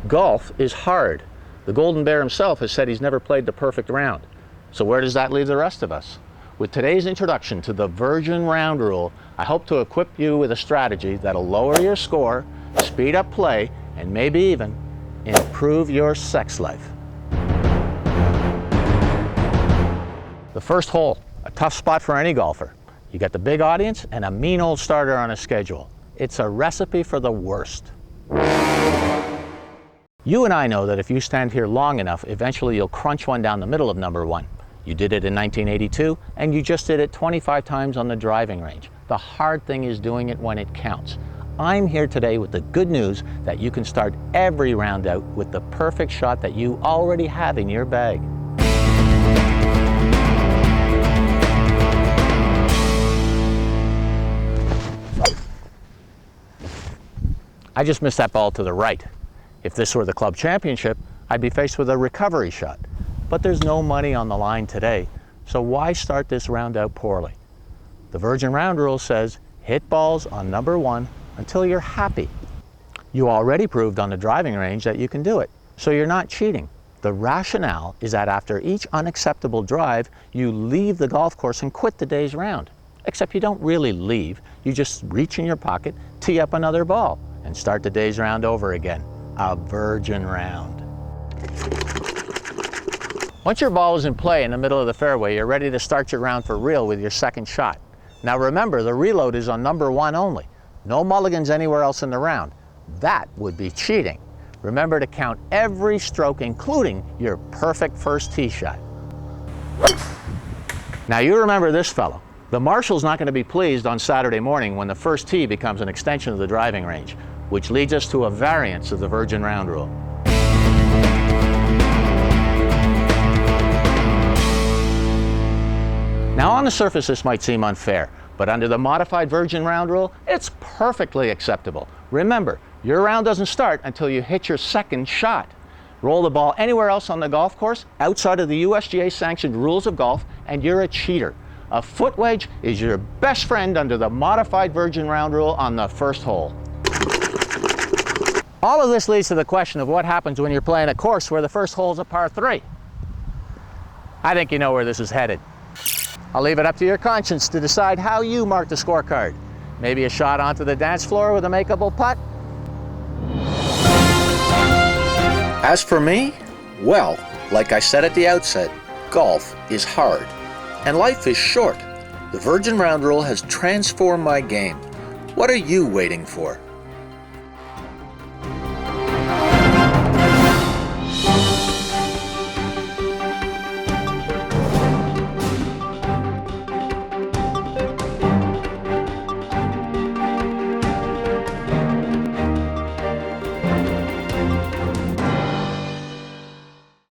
Golf is hard. The Golden Bear himself has said he's never played the perfect round. So where does that leave the rest of us? With today's introduction to the Virgin Round Rule, I hope to equip you with a strategy that'll lower your score, speed up play, and maybe even improve your sex life. The first hole, a tough spot for any golfer. You got the big audience and a mean old starter on a schedule. It's a recipe for the worst. You and I know that if you stand here long enough, eventually you'll crunch one down the middle of number one. You did it in 1982, and you just did it 25 times on the driving range. The hard thing is doing it when it counts. I'm here today with the good news that you can start every round out with the perfect shot that you already have in your bag. I just missed that ball to the right. If this were the club championship, I'd be faced with a recovery shot. But there's no money on the line today, so why start this round out poorly? The Virgin Round Rule says hit balls on number one until you're happy. You already proved on the driving range that you can do it, so you're not cheating. The rationale is that after each unacceptable drive, you leave the golf course and quit the day's round. Except you don't really leave, you just reach in your pocket, tee up another ball, and start the day's round over again. A virgin round. Once your ball is in play in the middle of the fairway, you're ready to start your round for real with your second shot. Now remember, the reload is on number one only. No mulligans anywhere else in the round. That would be cheating. Remember to count every stroke, including your perfect first tee shot. Now you remember this fellow. The marshal's not going to be pleased on Saturday morning when the first tee becomes an extension of the driving range, which leads us to a variance of the Virgin Round Rule. Now on the surface this might seem unfair, but under the modified Virgin Round Rule, it's perfectly acceptable. Remember, your round doesn't start until you hit your second shot. Roll the ball anywhere else on the golf course outside of the USGA sanctioned rules of golf and you're a cheater. A foot wedge is your best friend under the modified Virgin Round Rule on the first hole. All of this leads to the question of what happens when you're playing a course where the first hole is a par 3. I think you know where this is headed. I'll leave it up to your conscience to decide how you mark the scorecard. Maybe a shot onto the dance floor with a makeable putt? As for me, well, like I said at the outset, golf is hard. And life is short. The Virgin Round Rule has transformed my game. What are you waiting for?